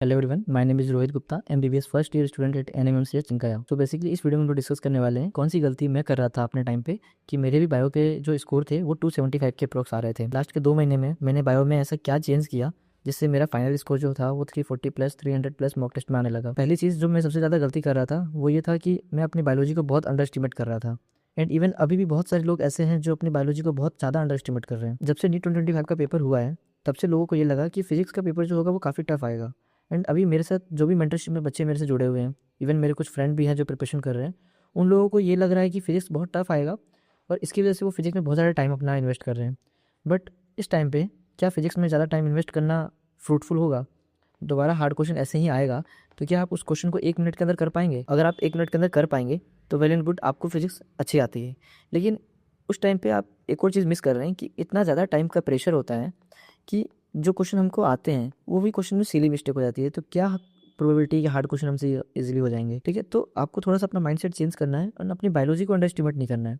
Hello everyone, my name is Rohit Gupta, MBBS first year student at NMMCH चिंकाया। तो basically इस video में हम लोग डिस्कस करने वाले हैं कौन सी गलती मैं कर रहा था अपने टाइम पे कि मेरे भी बायो के जो स्कोर थे वो 275 के अप्रॉक्स आ रहे थे। लास्ट के 2 महीने में मैंने बायो में ऐसा क्या चेंज किया जिससे मेरा फाइनल स्कोर जो था वो 340 प्लस 300 प्लस मॉक टेस्ट में आने लगा। पहली चीज़ जो मैं सबसे ज़्यादा गलती कर रहा था वो ये था कि मैं अपनी बायोलॉजी को बहुत अंडर एस्टिमेट कर रहा था। एंड इवन अभी भी बहुत सारे लोग ऐसे हैं जो अपनी बायोलॉजी को बहुत ज़्यादा अंडर एस्टिमेट कर रहे हैं। जब से नीट 2025 का पेपर हुआ है तब से लोगों को ये लगा कि फिजिक्स का पेपर जो होगा वो काफ़ी टफ आएगा। एंड अभी मेरे साथ जो भी मेंटरशिप में बच्चे मेरे से जुड़े हुए हैं, इवन मेरे कुछ फ्रेंड भी हैं जो प्रिपरेशन कर रहे हैं, उन लोगों को ये लग रहा है कि फिजिक्स बहुत टफ आएगा और इसकी वजह से वो फिजिक्स में बहुत ज़्यादा टाइम अपना इन्वेस्ट कर रहे हैं। बट इस टाइम पे क्या फिजिक्स में ज़्यादा टाइम इन्वेस्ट करना फ्रूटफुल होगा? दोबारा हार्ड क्वेश्चन ऐसे ही आएगा तो क्या आप उस क्वेश्चन को 1 मिनट के अंदर कर पाएंगे? अगर आप 1 मिनट के अंदर कर पाएंगे तो वेल एंड गुड, आपको फिजिक्स अच्छी आती है। लेकिन उस टाइम पे आप एक और चीज़ मिस कर रहे हैं कि इतना ज़्यादा टाइम का प्रेशर होता है कि जो क्वेश्चन हमको आते हैं वो भी क्वेश्चन में सिली मिस्टेक हो जाती है। तो क्या प्रोबेबिलिटी है कि हार्ड क्वेश्चन हमसे इजीली हो जाएंगे? ठीक है, तो आपको थोड़ा सा अपना माइंडसेट चेंज करना है और अपनी बायोलॉजी को अंडर एस्टिमेट नहीं करना है।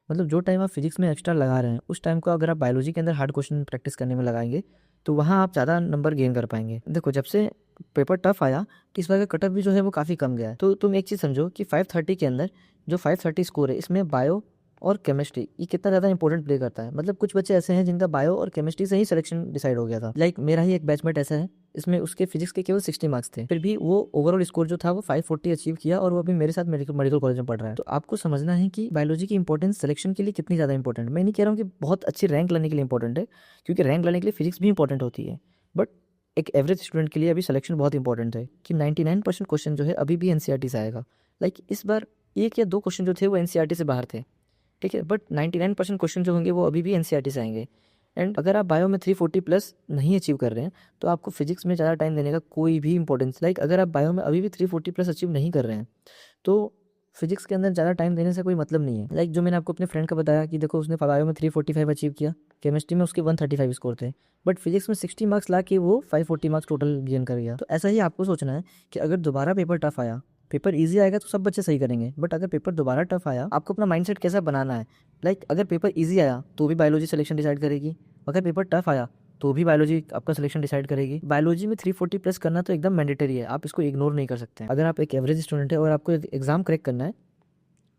मतलब जो टाइम आप फिजिक्स में एक्स्ट्रा लगा रहे हैं उस टाइम को अगर आप बायोलॉजी के अंदर हार्ड क्वेश्चन प्रैक्टिस करने में लगाएंगे तो वहाँ आप ज़्यादा नंबर गेन कर पाएंगे। देखो, जब से पेपर टफ आया तो इस बार का कटअप भी जो है वो काफ़ी कम गया है। तो तुम एक चीज़ समझो कि 530 के अंदर जो 530 स्कोर है इसमें बायो और केमिस्ट्री ये कितना ज़्यादा इंपॉर्टेंट प्ले करता है। मतलब कुछ बच्चे ऐसे हैं जिनका बायो और केमिस्ट्री से ही सिलेक्शन डिसाइड हो गया था। लाइक मेरा ही एक बैचमेट ऐसा है, इसमें उसके फिजिक्स के केवल 60 मार्क्स थे, फिर भी वो ओवरऑल स्कोर जो था वो 540 अचीव किया और वो अभी मेरे साथ मेडिकल कॉलेज में पढ़ रहा है। तो आपको समझना है कि बायोलॉजी की इंपॉर्टेंस सिलेक्शन के लिए कितनी ज़्यादा इंपॉर्टेंट है। मैं नहीं कह रहा हूँ कि बहुत अच्छी रैंक लाने के लिए इंपॉर्टेंट है, क्योंकि रैंक लाने के लिए फिजिक्स भी इंपॉर्टेंट होती है, बट एक एवरेज स्टूडेंट के लिए अभी सिलेक्शन बहुत इंपॉर्टेंट है कि 99% क्वेश्चन जो है अभी भी एनसीईआरटी से आएगा। लाइक इस बार 1 या 2 क्वेश्चन जो थे वो एनसीईआरटी से बाहर थे, ठीक है, बट 99% क्वेश्चन जो होंगे वो अभी भी एनसीईआरटी से आएंगे। एंड अगर आप बायो में 340 प्लस नहीं अचीव कर रहे हैं तो आपको फिजिक्स में ज़्यादा टाइम देने का कोई भी इंपॉर्टेंस, लाइक अगर आप बायो में अभी भी 340 प्लस अचीव नहीं कर रहे हैं तो फिजिक्स के अंदर ज़्यादा टाइम देने से कोई मतलब नहीं है। लाइक जो मैंने आपको अपने फ्रेंड का बताया कि देखो उसने बायो में 345 अचीव किया, केमिस्ट्री में उसके 135 स्कोर थे, बट फिजिक्स में 60 मार्क्स ला के वो 540 मार्क्स टोटल गेन कर गया। तो ऐसा ही आपको सोचना है कि अगर दोबारा पेपर टफ आया, पेपर इजी आएगा तो सब बच्चे सही करेंगे, बट अगर पेपर दोबारा टफ आया आपको अपना माइंडसेट कैसा बनाना है। लाइक अगर पेपर इजी आया तो भी बायोलॉजी सिलेक्शन डिसाइड करेगी, अगर पेपर टफ आया तो भी बायोलॉजी आपका सिलेक्शन डिसाइड करेगी। बायोलॉजी में 340 प्लस करना तो एकदम मैंडेटरी है, आप इसको इग्नोर नहीं कर सकते हैं। अगर आप एक एवरेज स्टूडेंट है और आपको एग्जाम क्रैक करना है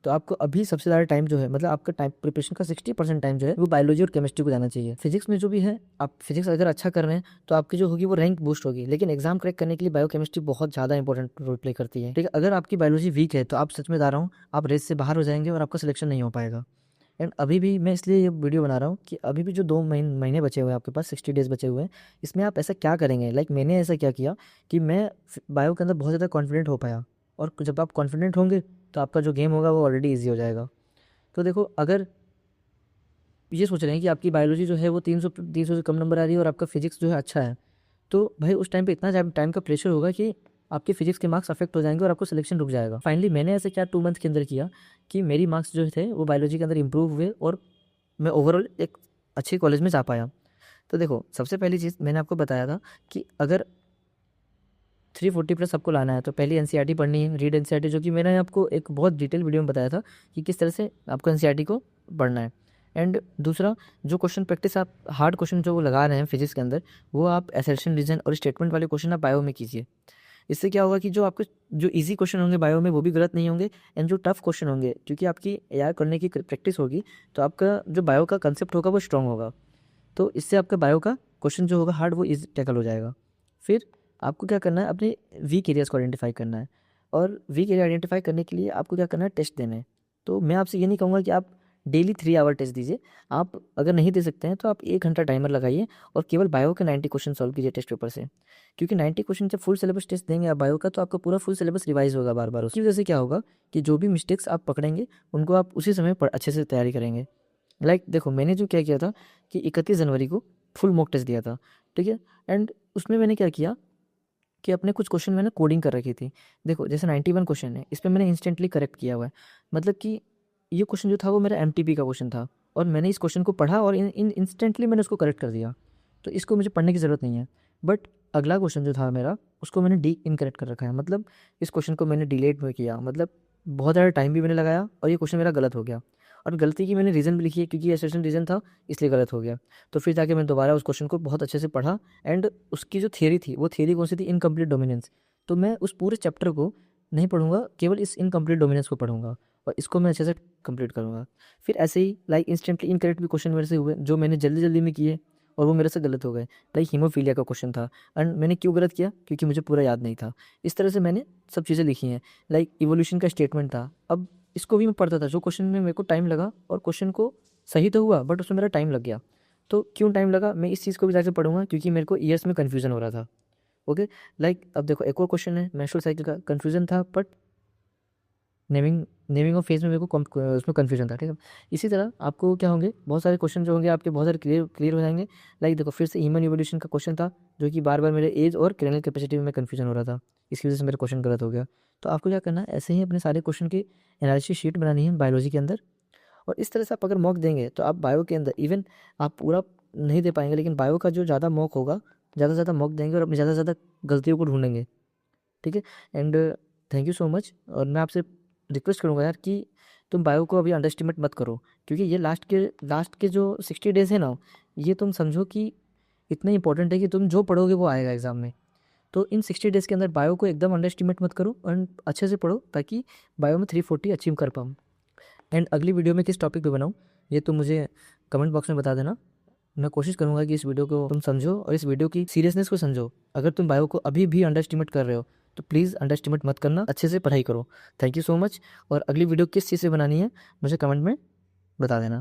तो आपको अभी सबसे ज़्यादा टाइम जो है, मतलब आपका टाइम प्रिपरेशन का 60% टाइम जो है वो बायोलॉजी और केमिस्ट्री को जाना चाहिए। फिजिक्स में जो भी है, आप फिजिक्स अगर अच्छा कर रहे हैं तो आपकी जो होगी वो रैंक बूस्ट होगी, लेकिन एग्जाम क्रैक करने के लिए बायो केमिस्ट्री बहुत ज़्यादा इंपॉर्टेंट रोल प्ले करती है। ठीक है, अगर आपकी बायोलॉजी वीक है तो आप सच में बता रहा हूँ आप रेस से बाहर हो जाएंगे और आपका सिलेक्शन नहीं हो पाएगा। एंड अभी भी मैं इसलिए ये वीडियो बना रहा हूँ कि अभी भी जो 2 महीने बचे हुए हैं आपके पास, 60 डेज बचे हुए हैं, इसमें आप ऐसा क्या करेंगे। लाइक मैंने ऐसा क्या किया कि मैं बायो के अंदर बहुत ज़्यादा कॉन्फिडेंट हो पाया, और जब आप कॉन्फिडेंट होंगे तो आपका जो गेम होगा वो ऑलरेडी ईजी हो जाएगा। तो देखो, अगर ये सोच रहे हैं कि आपकी बायोलॉजी जो है वो 300 से कम नंबर आ रही है और आपका फिजिक्स जो है अच्छा है, तो भाई उस टाइम पे इतना टाइम का प्रेशर होगा कि आपके फिजिक्स के मार्क्स अफेक्ट हो जाएंगे और आपको सिलेक्शन रुक जाएगा। फाइनली मैंने ऐसे क्या 2 मंथ के अंदर किया कि मेरी मार्क्स जो थे वो बायोलॉजी के अंदर इंप्रूव हुए और मैं ओवरऑल एक अच्छे कॉलेज में जा पाया। तो देखो, सबसे पहली चीज़ मैंने आपको बताया था कि अगर 340 प्लस आपको लाना है तो पहली एनसीईआरटी पढ़नी है, रीड एनसीईआरटी, जो कि मैंने आपको एक बहुत डिटेल वीडियो में बताया था कि किस तरह से आपको एनसीईआरटी को पढ़ना है। एंड दूसरा, जो क्वेश्चन प्रैक्टिस आप हार्ड क्वेश्चन जो वो लगा रहे हैं फिजिक्स के अंदर, वो आप असर्शन, रीजन और स्टेटमेंट वाले क्वेश्चन आप बायो में कीजिए। इससे क्या होगा कि जो आपके जो इजी क्वेश्चन होंगे बायो में वो भी गलत नहीं होंगे, एंड जो टफ क्वेश्चन होंगे क्योंकि आपकी एआर करने की प्रैक्टिस होगी तो आपका जो बायो का कंसेप्ट होगा वो स्ट्रॉन्ग होगा। तो इससे आपका बायो का क्वेश्चन जो होगा हार्ड वो इजी टैकल हो जाएगा। फिर आपको क्या करना है, अपने वीक एरियाज़ को आइडेंटिफाई करना है, और वीक एरिया आइडेंटिफाई करने के लिए आपको क्या करना है, टेस्ट देने हैं। तो मैं आपसे ये नहीं कहूँगा कि आप डेली 3 आवर टेस्ट दीजिए, आप अगर नहीं दे सकते हैं तो आप 1 घंटा टाइमर लगाइए और केवल बायो के 90 क्वेश्चन सॉल्व कीजिए टेस्ट पेपर से, क्योंकि 90 क्वेश्चन जब फुल सिलेबस टेस्ट देंगे आप बायो का तो आपका पूरा फुल सिलेबस रिवाइज होगा बार बार। उसकी वजह से क्या होगा कि जो भी मिस्टेक्स आप पकड़ेंगे उनको आप उसी समय अच्छे से तैयारी करेंगे। लाइक देखो, मैंने जो क्या किया था कि 31 जनवरी को फुल मॉक टेस्ट दिया था, ठीक है, एंड उसमें मैंने क्या किया कि अपने कुछ क्वेश्चन मैंने कोडिंग कर रखी थी। देखो जैसे 91 क्वेश्चन है, इस पे मैंने इंस्टेंटली करेक्ट किया हुआ है। मतलब कि ये क्वेश्चन जो था वो मेरा एमटीपी का क्वेश्चन था और मैंने इस क्वेश्चन को पढ़ा और इंस्टेंटली मैंने उसको करेक्ट कर दिया, तो इसको मुझे पढ़ने की ज़रूरत नहीं है। बट अगला क्वेश्चन जो था मेरा उसको मैंने डी इनकरेक्ट कर रखा है, मतलब इस क्वेश्चन को मैंने डिलेट में किया, मतलब बहुत ज़्यादा टाइम भी मैंने लगाया और ये क्वेश्चन मेरा गलत हो गया। और गलती की मैंने रीज़न भी लिखी है क्योंकि असर्शन रीज़न था इसलिए गलत हो गया। तो फिर जाके मैंने दोबारा उस क्वेश्चन को बहुत अच्छे से पढ़ा एंड उसकी जो थियरी थी वो थियरी कौन सी थी, इनकम्प्लीट डोमिनेंस। तो मैं उस पूरे चैप्टर को नहीं पढ़ूंगा, केवल इस इनकम्प्लीट डोमिनेंस को पढ़ूंगा और इसको मैं अच्छे से कंप्लीट करूंगा। फिर ऐसे ही लाइक इंस्टेंटली इनकरेक्ट भी क्वेश्चन मेरे से हुए जो मैंने जल्दी जल्दी में किए और वो मेरे से गलत हो गए। लाइक हीमोफीलिया का क्वेश्चन था एंड मैंने क्यों गलत किया, क्योंकि मुझे पूरा याद नहीं था। इस तरह से मैंने सब चीज़ें लिखी हैं। लाइक इवोल्यूशन का स्टेटमेंट था, अब इसको भी मैं पढ़ता था, जो क्वेश्चन में मेरे को टाइम लगा और क्वेश्चन को सही तो हुआ बट उसमें मेरा टाइम लग गया। तो क्यों टाइम लगा, मैं इस चीज़ को भी जाकर पढ़ूंगा क्योंकि मेरे को ईयर्स में कन्फ्यूज़न हो रहा था। ओके, लाइक अब देखो एक और क्वेश्चन है मेंस्ट्रुअल साइकिल का, कन्फ्यूज़न था बट नेमिंग ऑफ फेज में मेरे को उसमें कन्फ्यूजन था। ठीक है, इसी तरह आपको क्या होंगे, बहुत सारे क्वेश्चन जो होंगे आपके बहुत सारे क्लियर हो जाएंगे। लाइक देखो फिर से ह्यूमन इवोल्यूशन का क्वेश्चन था जो कि बार बार मेरे एज और क्रेनियल कैपेसिटी में कन्फ्यूजन हो रहा था, इसकी वजह से मेरा क्वेश्चन गलत हो गया। तो आपको क्या करना है, ऐसे ही अपने सारे क्वेश्चन की एनालिसिस शीट बनानी है बायोलॉजी के अंदर, और इस तरह से आप अगर मॉक देंगे तो आप बायो के अंदर इवन आप पूरा नहीं दे पाएंगे, लेकिन बायो का जो ज़्यादा मॉक होगा, ज़्यादा से ज़्यादा मॉक देंगे और अपनी ज़्यादा से ज़्यादा गलतियों को ढूंढेंगे। ठीक है, and thank you so much. और मैं आपसे रिक्वेस्ट करूँगा यार कि तुम बायो को अभी अंडर एस्टिमेट मत करो, क्योंकि ये लास्ट के जो 60 डेज़ है ना, ये तुम समझो कि इतना इंपॉर्टेंट है कि तुम जो पढ़ोगे वो आएगा एग्ज़ाम में। तो इन 60 डेज़ के अंदर बायो को एकदम अंडर एस्टिमेट मत करो और अच्छे से पढ़ो ताकि बायो में 340 अचीव कर पाऊँ। एंड अगली वीडियो में किस टॉपिक पे बनाऊँ ये तुम मुझे कमेंट बॉक्स में बता देना। मैं कोशिश करूँगा कि इस वीडियो को तुम समझो और इस वीडियो की सीरियसनेस को समझो। अगर तुम बायो को अभी भी अंडर एस्टिमेट कर रहे हो तो प्लीज़ अंडर एस्टिमेट मत करना, अच्छे से पढ़ाई करो। Thank you so much. और अगली वीडियो किस चीज़ से बनानी है मुझे कमेंट में बता देना।